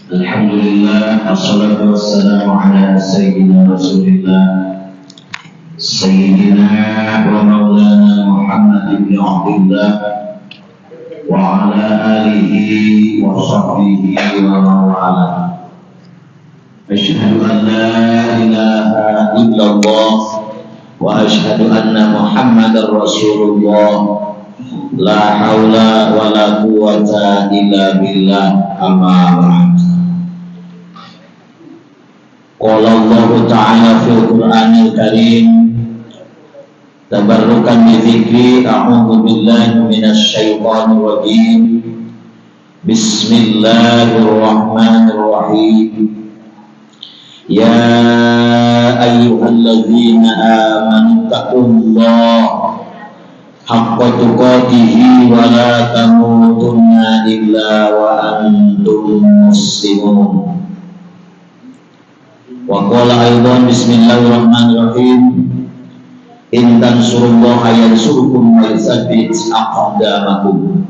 Alhamdulillah, wassalatu wassalamu ala sayyidina Rasulillah Sayyidina wa maulana Muhammad ibn Abdullah wa ala alihi wa sahbihi wa mawala. Asyhadu an la ilaha illallah wa asyhadu anna Muhammadar Rasulullah. La haula wa la quwwata illa billah, amma ba'd. Qala Allah Ta'ala fil Qur'anil Karim, tabarrukan bi dzikri, a'udzu billahi minasy syaithanir rajim. Bismillahirrahmanirrahim. Ya ayyuhalladzina amanu taqullaha haqqa tuqatih wa la tamutunna illa wa antum muslimun. Wa qala aidan bismillahirrahmanirrahim, in tansurullaha yansurkum wa yutsabbit aqdamakum.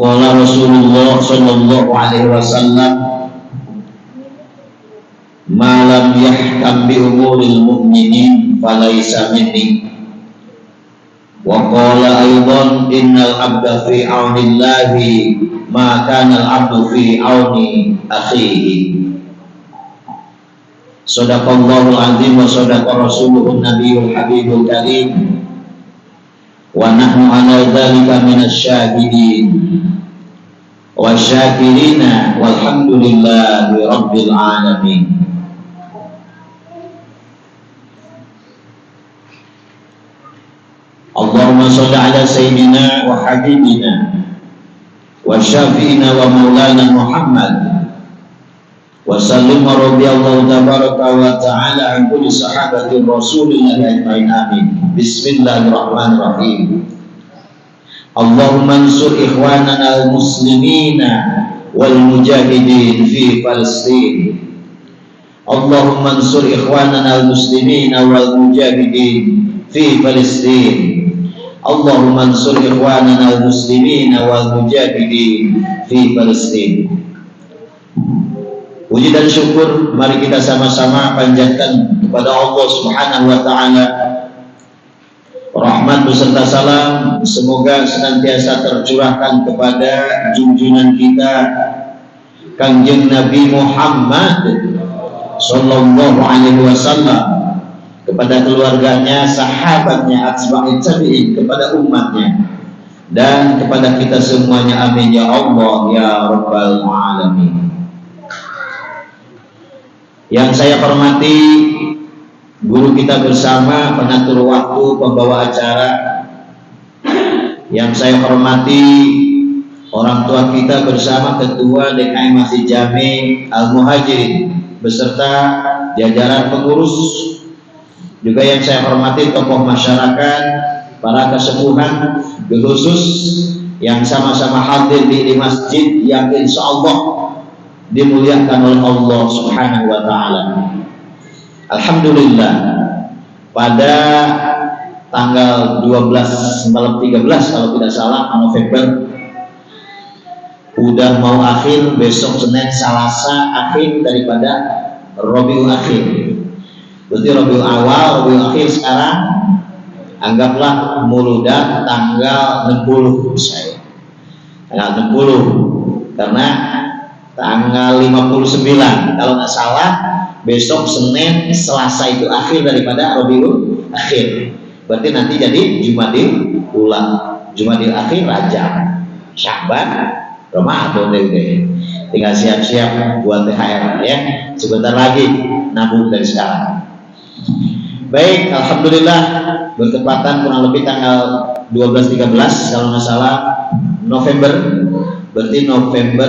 Qala Rasulullah sallallahu alaihi wasallam, ma lam yahkam bi umuril mu'minin falaysa minni. Wa qala aidan, innal abda fi aunillahi ma kana al-abdu fi auni akhihi. Shadaqallahul azim wa shadaqa rasuluhun nabiyul habibul karim wa nahnu ala dzalika minasy syahidin wa syakirina walhamdulillahi rabbil alamin. Allahumma sholli ala sayyidina wa habibina wa syafi'ina wa maulana Muhammad wa sallim wa radiyallahu tabaraka wa ta'ala an kulli sahabati rasulillah ajma'in, amin. Bismillahirrahmanirrahim. Allahumma ansur ikhwanana al-muslimina wal mujahidin fi Palestin. Allahumma ansur ikhwanana al-muslimina wal mujahidin fi Palestin. Allahumma ansur ikhwanana al-muslimina wal mujahidin fi Palestin. Puji dan syukur mari kita sama-sama panjatkan kepada Allah Subhanahu wa taala. Rahmat beserta salam semoga senantiasa tercurahkan kepada junjungan kita Kanjeng Nabi Muhammad sallallahu alaihi wasallam, kepada keluarganya, sahabatnya, atba'it tabi'in, kepada umatnya, dan kepada kita semuanya, amin ya Allah ya rabbal alamin. Yang saya hormati guru kita bersama, pengatur waktu, pembawa acara. Yang saya hormati orang tua kita bersama, ketua DKM Masjid Jami Al-Muhajirin beserta jajaran pengurus. Juga yang saya hormati tokoh masyarakat, para kesepuhan, khusus yang sama-sama hadir di masjid yang insya Allah dimuliakan oleh Allah Subhanahu wa taala. Alhamdulillah, pada tanggal 12 malam 13 kalau tidak salah November, udah mau akhir, besok Senin Selasa akhir daripada Rabiul Akhir. Berarti Rabiul Awal, Rabiul Akhir sekarang anggaplah muludah tanggal 60 saya. Tanggal 60 karena tanggal 59 kalau nggak salah besok Senin Selasa itu akhir daripada Rabiul Akhir. Berarti nanti jadi Jumadil Ula, Jumadil Akhir, Rajab, Sya'ban, Ramadan deh. Tinggal siap-siap buat THR ya. Sebentar lagi nabung dari sekarang. Baik, alhamdulillah bertepatan kurang lebih tanggal 12-13 kalau nggak salah November, berarti November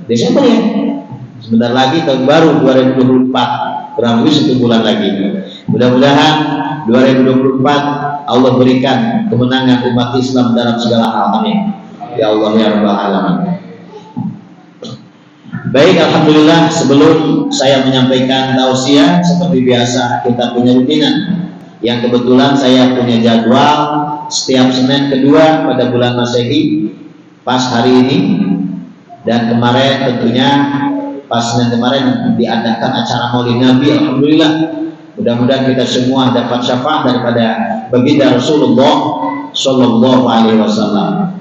Desember ya. Sebentar lagi tahun baru 2024, kurang lebih 1 bulan lagi. Mudah-mudahan 2024 Allah berikan kemenangan umat Islam dalam segala hal, amin. Ya Allah ya Rabbal alamin. Baik, alhamdulillah, sebelum saya menyampaikan tausiah seperti biasa kita punya rutinan yang kebetulan saya punya jadwal setiap Senin kedua pada bulan Masehi pas hari ini Dan kemarin tentunya pas Senin kemarin diadakan acara Maulid Nabi, alhamdulillah. Mudah-mudahan kita semua dapat syafaat daripada baginda Rasulullah Shallallahu Alaihi Wasallam.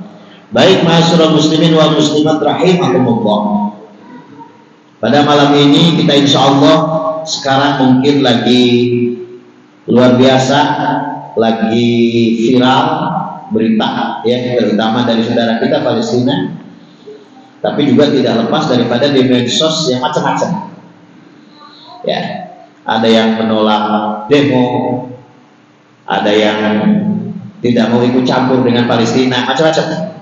Baik, ma'asyiral muslimin wal muslimat rahimakumullah. Pada malam ini kita insya Allah sekarang mungkin lagi luar biasa, lagi viral berita ya, terutama dari saudara kita Palestina, tapi juga tidak lepas daripada di medsos yang macam-macam ya. Ada yang menolak demo, ada yang tidak mau ikut campur dengan Palestina, macam-macam.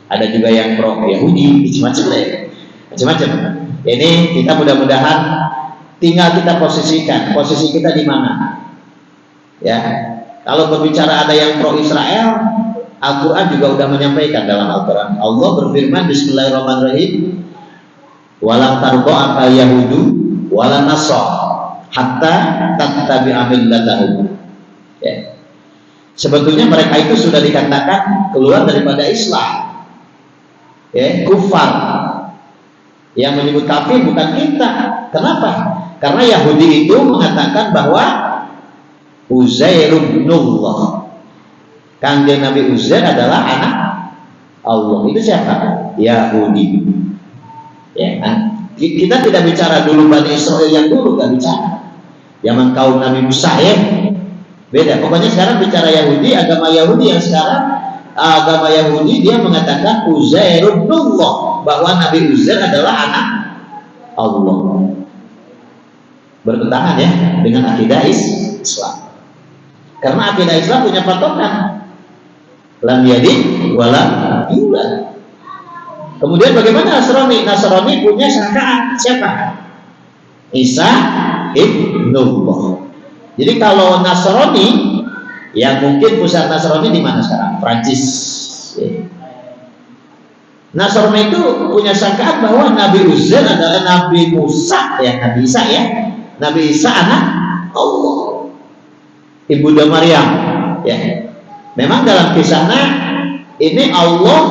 Ada juga yang pro Yahudi, macam-macam. Ini kita mudah-mudahan tinggal kita posisikan posisi kita di mana ya. Kalau berbicara ada yang pro Israel, Al-Quran juga sudah menyampaikan dalam Al-Quran. Allah berfirman, Bismillahirrahmanirrahim, walang tardo akal Yahudu walang nasr hatta tattabi'a millatahum ya. Sebetulnya mereka itu sudah dikatakan keluar daripada Islam ya, kufar. Yang menyebut kafir bukan kita. Kenapa? Karena Yahudi itu mengatakan bahwa Uzair ibnullah, Kanjeng Nabi Uzair adalah anak Allah. Itu siapa? Yahudi ya kan? Kita tidak bicara dulu Bani Israel yang dulu, nggak bicara zaman kaum Nabi Musa ya, beda. Pokoknya sekarang bicara Yahudi, agama Yahudi yang sekarang, agama Yahudi dia mengatakan Uzair ibnullah, bahwa Nabi Uzair adalah anak Allah. Bertentangan ya dengan akidah Islam. Karena akidah Islam punya patokan lam yalid wala yulad. Kemudian bagaimana Nasrani? Nasrani punya sangkaan siapa? Isa ibnullah. Jadi kalau Nasrani, yang mungkin pusat Nasrani di mana sekarang? Prancis. Nasrani itu punya sangkaan bahwa Nabi Uzair adalah Nabi Musa ya, Nabi Isa ya. Nabi Isa anak Allah, ibunda Maryam ya. Memang dalam kisahnya ini Allah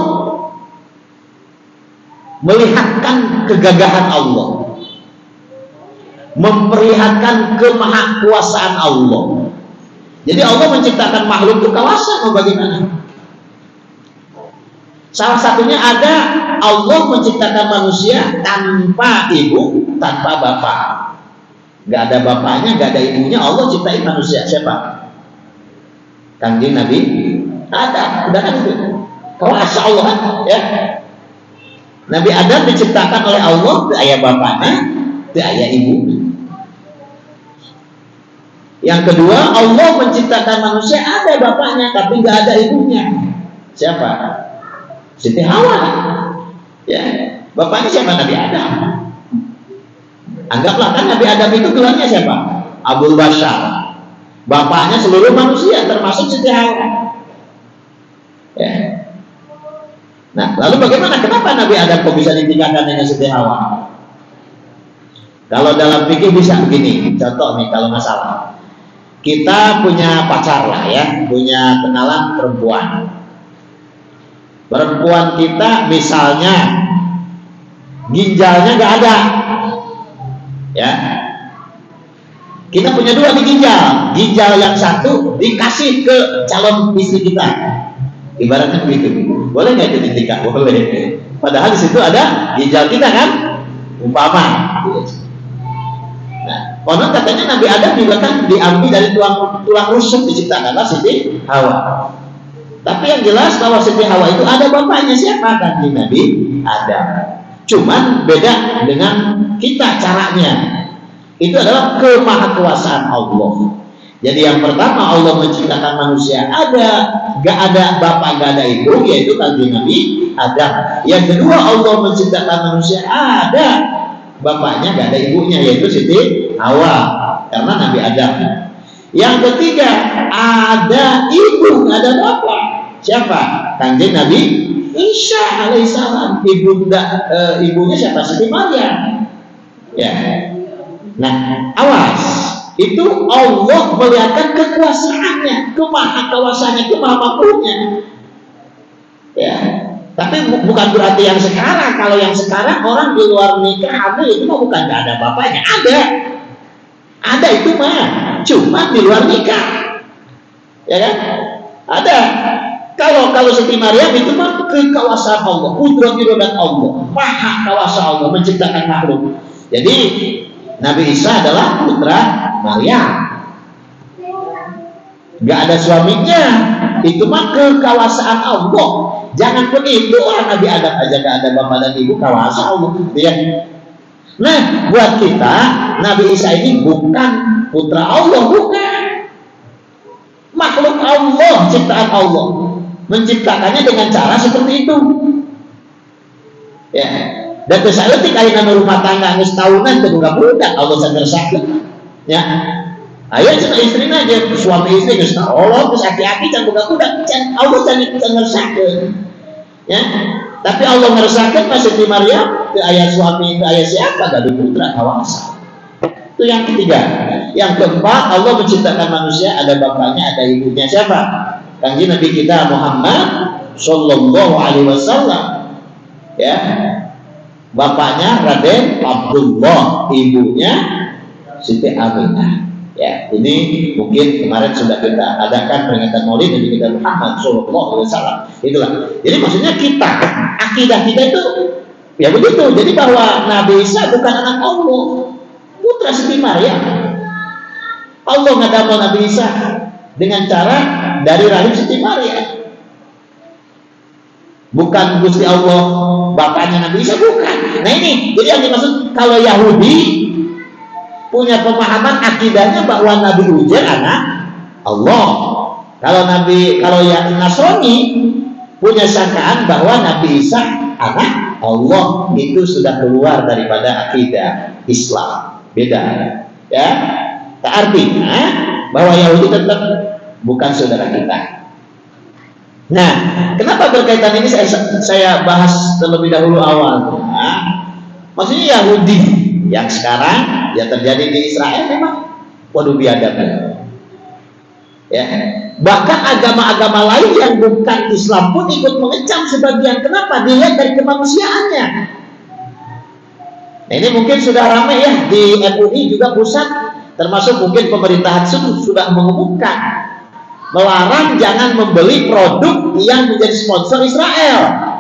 melihatkan kegagahan Allah, memperlihatkan kemahakuasaan Allah. Jadi Allah menciptakan makhluk itu kawasan, mau bagaimana? Salah satunya ada Allah menciptakan manusia tanpa ibu, tanpa bapak. Gak ada bapaknya, gak ada ibunya, Allah ciptain manusia. Siapa? Kanjeng Nabi Adam. Udah kan itu kuasa Allah ya. Nabi Adam diciptakan oleh Allah, tidak ayah bapaknya, tidak ayah ibu. Yang kedua, Allah menciptakan manusia ada bapaknya tapi nggak ada ibunya. Siapa? Siti Hawa. Ya, bapaknya siapa? Nabi Adam. Anggaplah kan Nabi Adam itu gelarnya siapa? Abul Bashar. Bapaknya seluruh manusia termasuk Siti Hawa. Ya. Nah, lalu bagaimana? Kenapa Nabi Adam kok bisa ditinggalkan dengan Siti Hawa? Kalau dalam fikih bisa begini. Contoh nih, kalau masalah kita punya pacar lah ya, punya kenalan perempuan. Perempuan kita misalnya ginjalnya nggak ada, ya. Kita punya dua di ginjal yang satu dikasih ke calon istri kita. Ibaratnya begitu. Boleh nggak itu ditikah? Boleh. Padahal di situ ada ginjal kita kan, umpama. Nah, konon katanya Nabi Adam juga kan diambil dari tulang rusuk diciptakanlah Siti Hawa. Tapi yang jelas bahwa Siti Hawa itu ada bapaknya siapa? Kan Nabi Adam. Cuman beda dengan kita caranya. Itu adalah kemahakuasaan Allah. Jadi yang pertama Allah menciptakan manusia ada, gak ada bapak, gak ada ibu, yaitu kanjeng Nabi Adam. Yang kedua Allah menciptakan manusia ada bapaknya, gak ada ibunya, yaitu Siti Hawa, karena Nabi Adam. Yang ketiga ada ibu, gak ada bapak. Siapa? Kanjeng Nabi Isa alaihissalam. Ibunya siapa? Siti Maryam. Ya. Nah, awas, itu Allah melihatkan kekuasaannya, kemahakawasannya, kemahamahkuasanya. Ya. Tapi bukan berarti yang sekarang. Kalau yang sekarang orang di luar nikah hamil itu mah bukan gak ada bapaknya, ada itu mah, cuma di luar nikah, ya kan? Ada. Kalau Siti Maryam itu mah kekuasaan Allah, kudrat irodat Allah, maha kuasa Allah menciptakan makhluk. Jadi Nabi Isa adalah putra Maryam, nggak ada suaminya, itu mah kekuasaan Allah. Jangan pun itu orang Nabi Adam aja nggak ada bapak dan ibu, kuasa Allah, ya. Nah, buat kita Nabi Isa ini bukan putra Allah, bukan, makhluk Allah, ciptaan Allah, menciptakannya dengan cara seperti itu, ya. Dan kesalahan kayak rumah tangga nges tahunan terbuka budak Allah sangat sakit, ya. Ayah cina istri aja, suami istri nges Allah terus hati-hati can buka budak, Allah sangat sakit, ya. Tapi Allah meresahkan pas Siti Maryam ke ayah suami, ke ayah siapa? Gak ada putra kawasa. Itu yang ketiga. Yang keempat, Allah menciptakan manusia, ada bapaknya, ada ibunya. Siapa? Kanjeng Nabi kita Muhammad Sallallahu Alaihi Wasallam. Ya, bapaknya Raden Abdullah, ibunya Siti Aminah. Ya, ini mungkin kemarin sudah kita adakan peringatan Maulid Nabi kita Muhammad Sallallahu Alaihi Wasallam. Itulah. Jadi maksudnya kita, akidah kita itu ya begitu. Jadi bahwa Nabi Isa bukan anak Allah, putra Siti Maryam. Allah ngadamel Nabi Isa dengan cara dari rahim Siti Maryam. Bukan Gusti Allah bapaknya Nabi Isa, bukan. Nah ini, jadi yang dimaksud kalau Yahudi punya pemahaman akidahnya bahwa Nabi Uzair anak Allah. Kalau yang Nasrani punya sangkaan bahwa Nabi Isa anak Allah, itu sudah keluar daripada akidah Islam. Beda, ya. Artinya bahwa Yahudi tetap bukan saudara kita. Nah, kenapa berkaitan ini saya bahas terlebih dahulu awalnya. Maksudnya Yahudi yang sekarang yang terjadi di Israel memang waduh biadabnya, ya. Bahkan agama-agama lain yang bukan Islam pun ikut mengecam sebagian. Kenapa? Dilihat dari kemanusiaannya. Nah, ini mungkin sudah ramai ya di MUI juga pusat, termasuk mungkin pemerintahan sudah mengumumkan melarang jangan membeli produk yang menjadi sponsor Israel.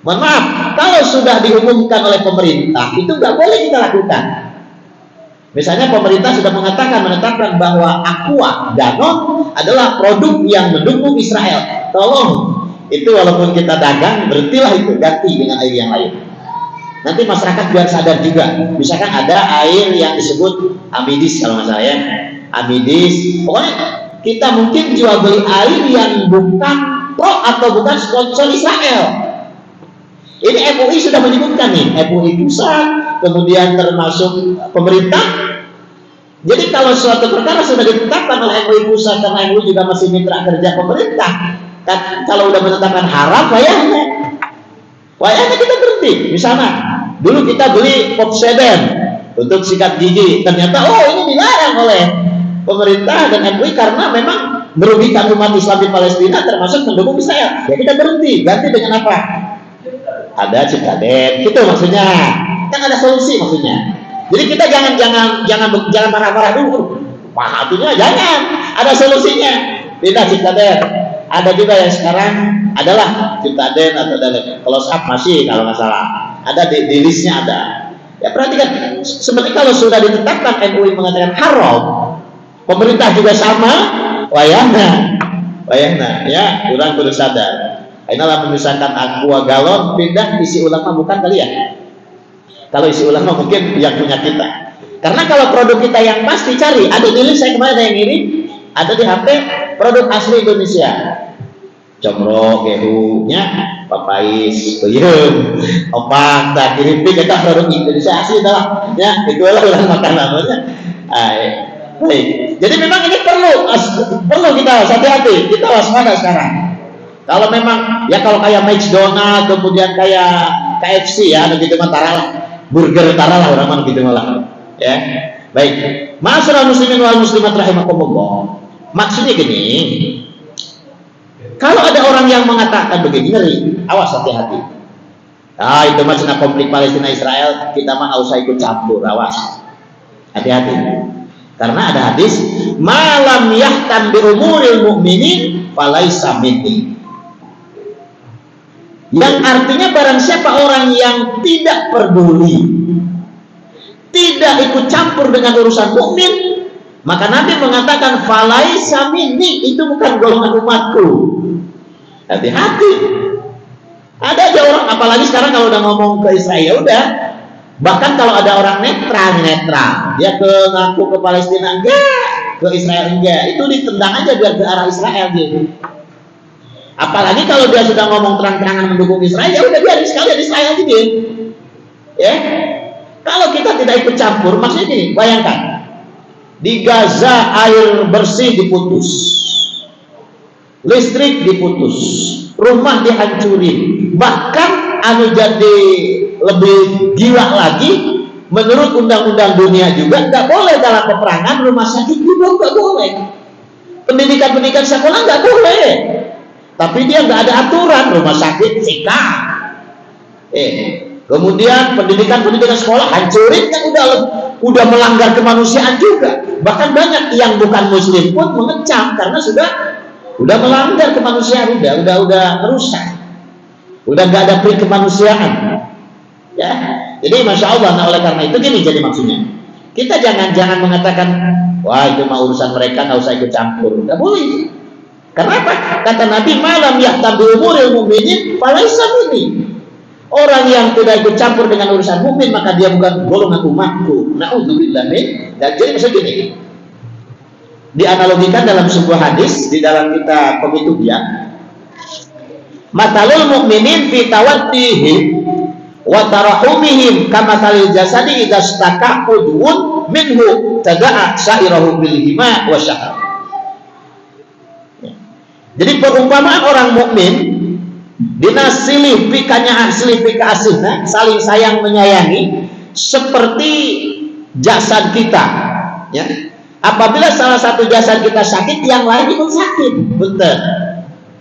Mohon maaf, kalau sudah diumumkan oleh pemerintah itu nggak boleh kita lakukan. Misalnya pemerintah sudah menetapkan bahwa Aqua, Danone adalah produk yang mendukung Israel. Tolong, itu walaupun kita dagang, berhentilah itu, ganti dengan air yang lain. Nanti masyarakat biar sadar juga. Misalkan ada air yang disebut Amidis kalau nggak salah ya, Amidis. Pokoknya kita mungkin jual beli air yang bukan pro atau bukan sponsor Israel. Ini MUI sudah menyebutkan nih, MUI pusat, kemudian termasuk pemerintah. Jadi kalau suatu perkara sudah ditetapkan oleh MUI pusat, karena MUI juga masih mitra kerja pemerintah, kan, kalau udah menetapkan haram, wayahnya kita berhenti. Misalnya, dulu kita beli Popseden untuk sikat gigi, ternyata ini dilarang oleh pemerintah dan MUI karena memang merugikan umat Islam di Palestina, termasuk mendukung Israel. Ya kita berhenti, ganti dengan apa? Ada Ciptaden, gitu maksudnya. Kan ada solusi maksudnya. Jadi kita jangan marah-marah dulu. Artinya jangan, ada solusinya. Tidak Ciptaden. Ada juga yang sekarang adalah Ciptaden atau Close Up masih kalau nggak salah. Ada di listnya ada. Ya perhatikan, seperti kalau sudah ditetapkan MUI mengatakan haram, pemerintah juga sama, wayahna ya, kurang perlu sadar. Inilah memisahkan Aqua galon pindah isi ulama bukan kali ya. Kalau isi ulama mungkin yang punya kita. Karena kalau produk kita yang pasti cari, ada di list saya kemarin ada yang ngirim, ada di HP produk asli Indonesia. Comro, gehunya, papais, peyem, opak, tak kirim kita produk Indonesia asli dah. Ya, itulah makan namanya. Baik. Jadi memang ini perlu kita hati-hati, kita waspada sekarang. Kalau memang ya kalau kayak McDonald kemudian kayak KFC ya begitu mah taralah burger taralah orang mana gitu malah ya. Baik. Ma'asyiral muslimin wal muslimat rahimakumullah. Maksudnya gini. Kalau ada orang yang mengatakan begini, ngeri, awas, hati-hati. Itu mah cina konflik Palestina Israel, kita mah nggak usah ikut campur, awas, hati-hati. Karena ada hadis, malam yahtam bi umuril mu'minin falaisa minni. Yang artinya barang siapa orang yang tidak peduli, tidak ikut campur dengan urusan mukmin, maka Nabi mengatakan falaisa minni, itu bukan golongan umatku. Hati-hati. Ada aja orang, apalagi sekarang kalau udah ngomong ke Israel, udah. Bahkan kalau ada orang netral, dia ngaku ke Palestina enggak, ke Israel enggak, itu ditendang aja biar ke arah Israel gitu. Apalagi kalau dia sudah ngomong terang-terangan mendukung Israel, ya udah biarin sekalian Israel gitu. Ya. Kalau kita tidak ikut campur, maksudnya gini, bayangkan di Gaza air bersih diputus, listrik diputus, rumah dihancurin, bahkan jadi lebih gila lagi, menurut undang-undang dunia juga nggak boleh dalam peperangan rumah sakit dibunuh, nggak boleh, pendidikan sekolah nggak boleh, tapi dia nggak ada aturan rumah sakit sikat, kemudian pendidikan sekolah hancurin, kan udah melanggar kemanusiaan juga. Bahkan banyak yang bukan muslim pun mengecam karena udah melanggar kemanusiaan, udah merusak, udah nggak ada pri kemanusiaan, ya. Jadi masya Allah. Nah, oleh karena itu gini, jadi maksudnya kita jangan mengatakan wah itu mah urusan mereka, nggak usah ikut campur, nggak boleh. Kenapa? Kata Nabi, malam yahtam bi umuril mu'minin falaisa minni. Orang yang tidak ikut campur dengan urusan mukmin maka dia bukan golongan umatku. Na'udzubillah min. Dan jadi maksudnya gini, dianalogikan dalam sebuah hadis di dalam kitab Pemitubian, matalul mu'minin fi tawaddihim wa tarahumihim kamathalil jasadi idza staka udwun minhu tada'a sairahu bil hima wa syahar. Jadi perumpamaan orang mukmin dinasili pikanya asli pika asihna, saling sayang menyayangi seperti jasad kita, ya. Apabila salah satu jasad kita sakit, yang lain ikut sakit. Punten.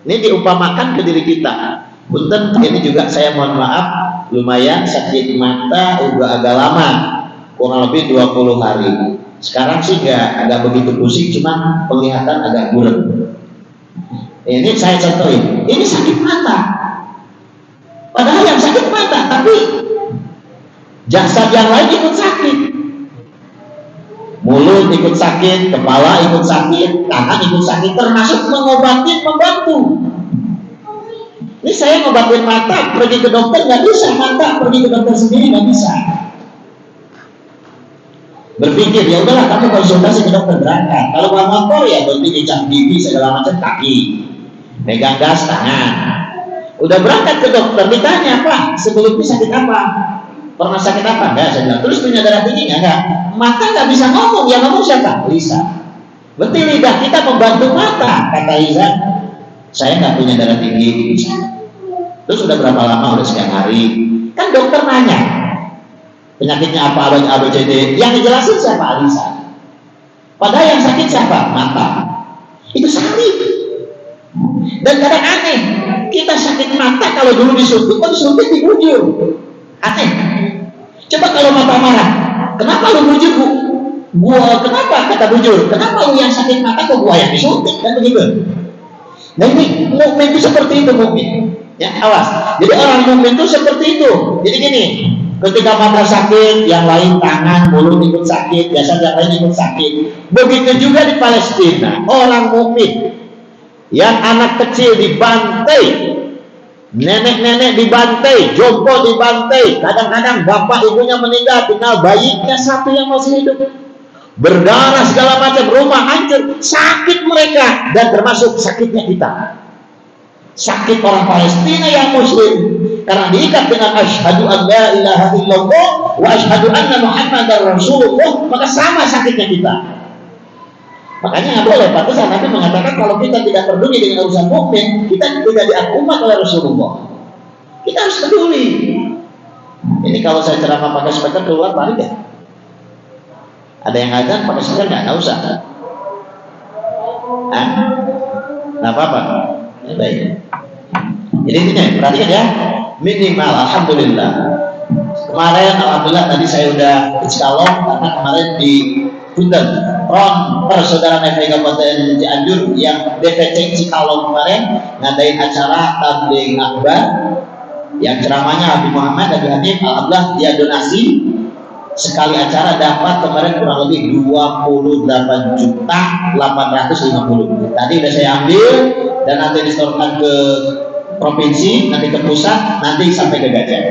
Ini diumpamakan ke diri kita. Punten, ini juga saya mohon maaf, lumayan sakit mata udah agak lama, kurang lebih 20 hari. Sekarang sih agak begitu pusing, cuma penglihatan agak buram. Ini saya contohin, ini sakit mata. Padahal yang sakit mata, tapi jasad yang lain ikut sakit. Mulut ikut sakit, kepala ikut sakit, tangan ikut sakit, termasuk mengobatin, membantu. Ini saya ngobatin mata, pergi ke dokter nggak bisa, mata pergi ke dokter sendiri nggak bisa. Berpikir ya udahlah kamu konsultasi ke dokter, berangkat. Kalau mau motor ya berarti dicap gigi segala macam, kaki, megang gas tangan. Udah berangkat ke dokter, ditanya Pak sebelumnya sakit apa? Pernah sakit apa? Enggak, saya bilang. Terus punya darah tinggi enggak? Mata nggak bisa ngomong, yang ngomong siapa? Lisa. Berarti lidah kita membantu mata, kata Lisa. Saya nggak punya darah tinggi. Terus udah berapa lama? Udah sekian hari. Kan dokter nanya penyakitnya apa, ABCD. Yang dijelasin siapa? Lisa. Padahal yang sakit siapa? Mata. Itu sakit. Dan kadang aneh, kita sakit mata kalau dulu disuntik, kok disuntik di bujur. Aneh. Coba kalau mata marah, kenapa lu bujur bu? Gua kenapa? Kata bujur. Kenapa lu yang sakit mata kok gua yang disuntik? Kan begitu. Nah ini mukmin itu seperti itu, mukmin. Ya awas. Jadi orang mukmin itu seperti itu. Jadi gini, ketika mata sakit, yang lain tangan, mulut ikut sakit, jasad yang lain ikut sakit. Begitu juga di Palestina, orang mukmin yang anak kecil dibantai, nenek-nenek dibantai, jompo dibantai, kadang-kadang bapak ibunya meninggal, tinggal bayinya satu yang masih hidup, berdarah segala macam, rumah hancur, sakit mereka, dan termasuk sakitnya kita, sakit orang Palestina yang muslim, karena diikat dengan asyhadu an la ilaha illallah wa asyhadu anna muhammadar rasulullah, maka sama sakitnya kita. Makanya nggak boleh. Pantesan Nabi mengatakan kalau kita tidak peduli dengan urusan mukmin, kita tidak dianggap umat oleh Rasulullah. Kita harus peduli. Ini kalau saya ceramah pakai speaker keluar balik ya. Ada yang azan pakai speaker nggak usah. Nggak apa-apa. Baik. Jadi intinya perhatikan ya, minimal alhamdulillah. Kemarin alhamdulillah tadi saya udah istiqomah karena kemarin di Punten Ron Persaudaraan FPI Kabupaten Cianjur yang DPC Cikalong kemarin ngadain acara tabligh akbar yang ceramahnya Habib Muhammad Habib Hanif. Alhamdulillah dia donasi sekali acara dapat kemarin kurang lebih 28.850. Tadi udah saya ambil dan nanti disetorkan ke provinsi, nanti ke pusat, nanti sampai ke Gajah.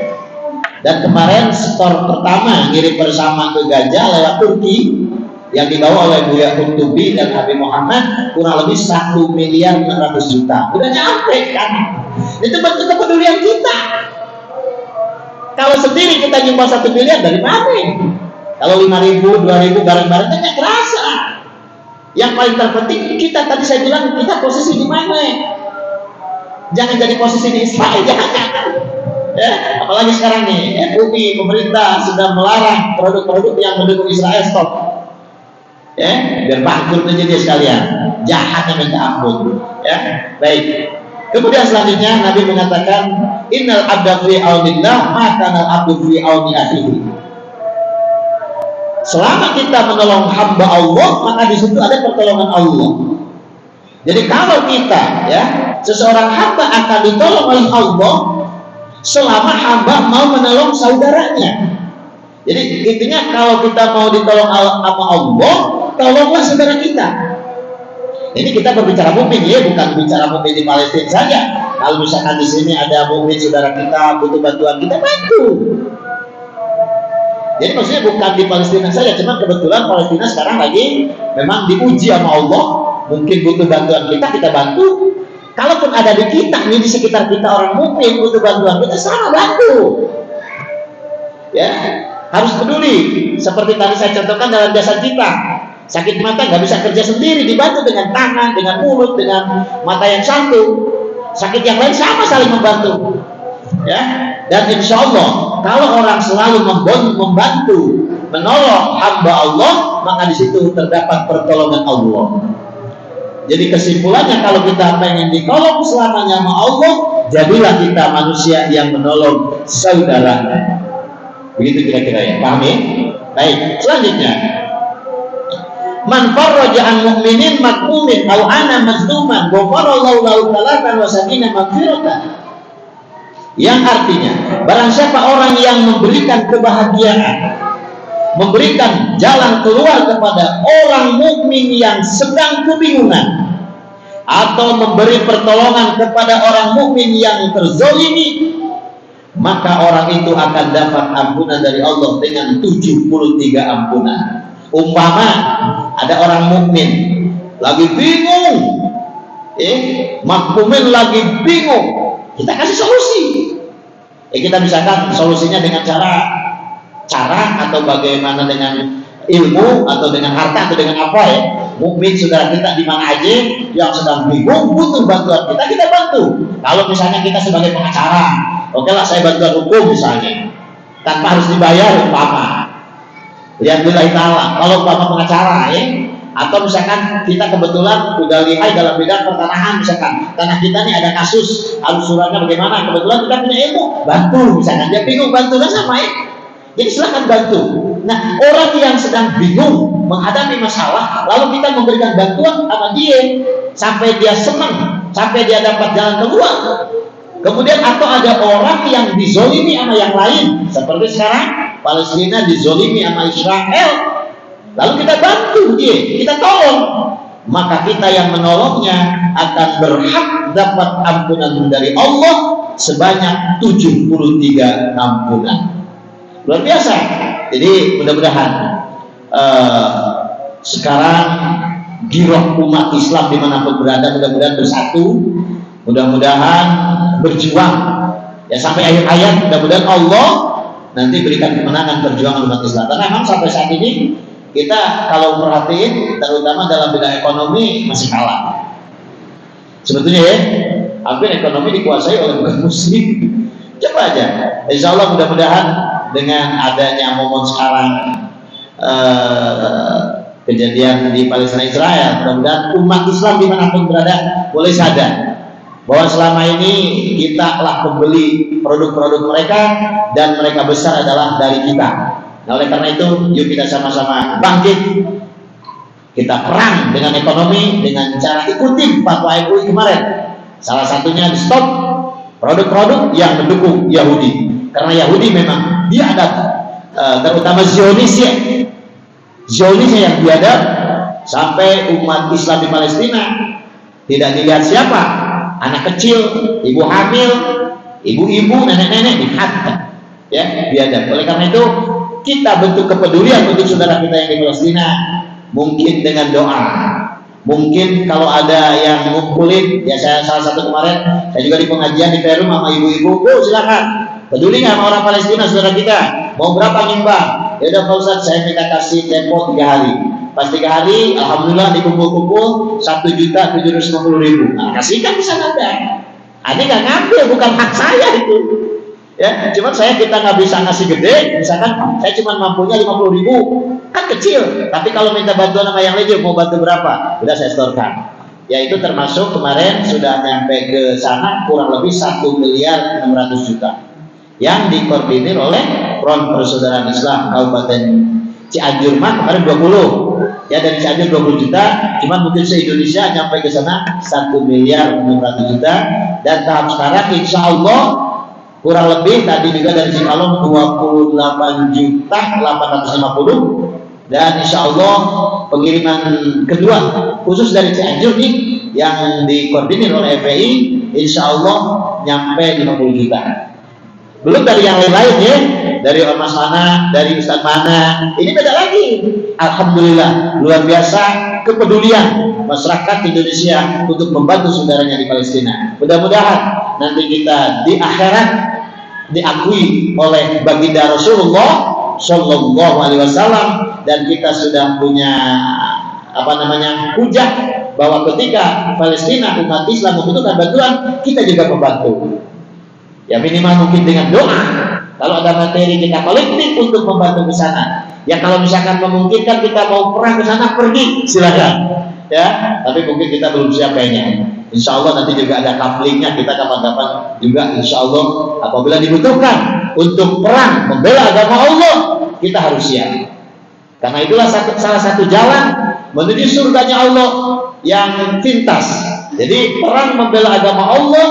Dan kemarin setor pertama ngirim bersama ke Gajah lewat Turki yang dibawa oleh Buya Kuntubi dan Habib Muhammad kurang lebih 1.600.000.000. Udah nyampe kan? Itu bentuk kepedulian kita. Kalau sendiri kita nyumbang 1 miliar dari mana? Kalau 5.000, 2.000 bareng-bareng kan kerasa. Yang paling terpenting kita tadi saya bilang kita posisi di mana? Jangan jadi posisi di Israel, jangan. Ya, apalagi sekarang nih MUI pemerintah sudah melarang produk-produk yang mendukung Israel stop. Ya, biar bangkrut aja dia sekalian. Jahatnya minta ampun. Ya, baik. Kemudian selanjutnya Nabi mengatakan innal abda fi aunillah maka al abdu fi auni akhihi. Selama kita menolong hamba Allah maka di situ ada pertolongan Allah. Jadi kalau kita ya seseorang hamba akan ditolong oleh Allah selama hamba mau menolong saudaranya. Jadi intinya kalau kita mau ditolong sama Allah, tolonglah saudara kita. Ini kita berbicara mukmin ya, bukan bicara mukmin di Palestina saja. Kalau misalkan di sini ada mukmin saudara kita butuh bantuan, kita bantu. Jadi maksudnya bukan di Palestina saja, cuma kebetulan Palestina sekarang lagi memang diuji sama Allah, mungkin butuh bantuan kita bantu. Kalaupun ada di kita, ini di sekitar kita orang mukmin butuh bantuan, kita sama bantu. Ya, harus peduli. Seperti tadi saya contohkan dalam jasa kita. Sakit mata nggak bisa kerja sendiri, dibantu dengan tangan, dengan mulut, dengan mata yang satu. Sakit yang lain sama saling membantu. Ya, dan insya Allah kalau orang selalu membantu, menolong hamba Allah, maka di situ terdapat pertolongan Allah. Jadi kesimpulannya kalau kita pengen ditolong selamanya sama Allah, jadilah kita manusia yang menolong saudaranya. Begitu kira-kira ya, paham ya? Baik, selanjutnya man farraja an mu'minin makmumin aw ana mazluman ghafarallahu lahu talatan wa sabina maghfiratan. Yang artinya barang siapa orang yang memberikan kebahagiaan, memberikan jalan keluar kepada orang mukmin yang sedang kebingungan, atau memberi pertolongan kepada orang mukmin yang terzolimi, maka orang itu akan dapat ampunan dari Allah dengan 73 ampunan. Umpama ada orang mukmin lagi bingung, makmumin lagi bingung, kita kasih solusi. Kita misalkan solusinya dengan cara atau bagaimana dengan ilmu atau dengan harta atau dengan apa ya. Mukmin saudara kita di mana aja yang sedang bingung butuh bantuan kita bantu. Kalau misalnya kita sebagai pengacara, oke lah saya bantuan hukum misalnya, tanpa harus dibayar umpama. Lihat-lihat ta'ala. Kalau umpama pengacara ya, atau misalkan kita kebetulan udah lihai dalam bidang pertanahan, misalkan tanah kita nih ada kasus, harus suratnya bagaimana, kebetulan kita punya ilmu, bantu misalkan. Dia bingung, bantu kan sama ya. Jadi silakan bantu. Nah, orang yang sedang bingung menghadapi masalah, lalu kita memberikan bantuan sama dia sampai dia senang, sampai dia dapat jalan keluar. Kemudian atau ada orang yang dizolimi sama yang lain, seperti sekarang Palestina dizolimi sama Israel, lalu kita bantu dia, kita tolong, maka kita yang menolongnya akan berhak dapat ampunan dari Allah sebanyak 73 ampunan. Luar biasa. Jadi mudah-mudahan sekarang giroh umat Islam dimanapun berada mudah-mudahan bersatu, mudah-mudahan berjuang ya sampai akhir hayat. Mudah-mudahan Allah nanti berikan kemenangan perjuangan umat Islam. Karena memang sampai saat ini kita kalau perhatiin terutama dalam bidang ekonomi masih kalah. Sebetulnya ya, hampir ekonomi dikuasai oleh bukan muslim. Coba aja. Insya Allah mudah-mudahan dengan adanya momen sekarang kejadian di Palestina Israel, mudah-mudahan umat Islam dimanapun berada mulai sadar bahwa selama ini kita telah membeli produk-produk mereka dan mereka besar adalah dari kita. Nah, oleh karena itu, yuk kita sama-sama bangkit. Kita perang dengan ekonomi dengan cara ikuti fatwa MUI kemarin. Salah satunya di stop produk-produk yang mendukung Yahudi. Karena Yahudi memang biadab, terutama Zionis yang biadab, sampai umat Islam di Palestina tidak dilihat siapa, anak kecil, ibu hamil, ibu-ibu, nenek-nenek dihantam, ya, biadab. Oleh karena itu kita bentuk kepedulian untuk saudara kita yang di Palestina, mungkin dengan doa, mungkin kalau ada yang ngumpulin, ya saya salah satu kemarin, saya juga di pengajian di Peru sama ibu-ibu, silakan peduli nggak sama orang Palestina saudara kita, mau berapa nyumbang? Ya udah Pak Ustadz, saya minta kasih tempo 3 hari. Pas 3 hari, alhamdulillah dikumpul-kumpul 1.750.000. Nah, kasihkan di sana ada. Ini nggak ngambil, bukan hak saya itu. Ya, cuman kita nggak bisa ngasih gede, misalkan saya cuma mampunya 50.000, kan kecil. Tapi kalau minta bantuan sama yang lain, mau bantu berapa? Udah saya setorkan. Ya itu termasuk kemarin sudah nyampe ke sana kurang lebih 1.600.000.000 yang dikoordinir oleh Front Persaudaraan Islam Kabupaten Cianjur kemarin 20. Ya dari Cianjur 20 juta, cuman mungkin se-Indonesia nyampe ke sana 1.600.000.000 dan tahap sekarang insya Allah kurang lebih tadi juga dari Cikalong 28.850.000 dan insya Allah pengiriman kedua khusus dari Cianjur nih yang dikoordinir oleh FPI insya Allah nyampe 50 juta. Belum dari yang lain-lain ya, dari ormas mana, dari ustaz mana, ini beda lagi. Alhamdulillah, luar biasa kepedulian masyarakat Indonesia untuk membantu saudaranya di Palestina. Mudah-mudahan nanti kita di akhirat diakui oleh baginda Rasulullah Shallallahu Alaihi Wasallam dan kita sudah punya hujah bahwa ketika Palestina umat Islam membutuhkan bantuan, kita juga membantu. Ya minimal mungkin dengan doa. Kalau ada materi kita kolektif untuk membantu ke sana. Ya kalau misalkan memungkinkan kita mau perang ke sana, pergi silakan. Ya, tapi mungkin kita belum siap kayaknya. Insya Allah nanti juga ada kaplingnya, kita kapan-kapan juga insya Allah apabila dibutuhkan untuk perang membela agama Allah, kita harus siap. Karena itulah salah satu jalan menuju surganya Allah yang pintas. Jadi perang membela agama Allah,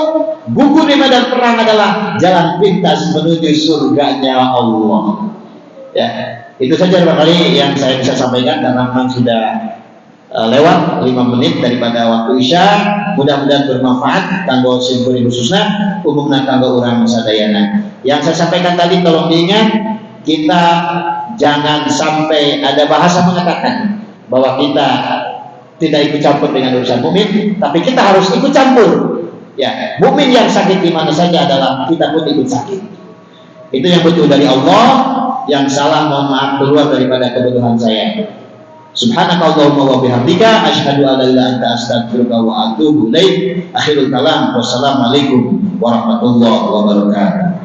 gugur di medan perang adalah jalan pintas menuju surganya Allah. Ya, itu saja barangkali yang saya bisa sampaikan karena memang sudah lewat 5 menit daripada waktu Isya. Mudah-mudahan bermanfaat kanggo simpuri khususnya umumna kanggo urang sadayana. Yang saya sampaikan tadi tolong diingat, kita jangan sampai ada bahasa mengatakan bahwa kita tidak ikut campur dengan urusan mukmin, tapi kita harus ikut campur. Ya, mukmin yang sakit di mana saja adalah kita pun ikut sakit. Itu yang betul dari Allah, yang salah mohon maaf keluar daripada kebutuhan saya. Subhanakallahumma wa bihamdika asyhadu an la ilaha illa anta astaghfiruka wa atubu ilaik. Akhirul kalam. Wassalamualaikum warahmatullahi wabarakatuh.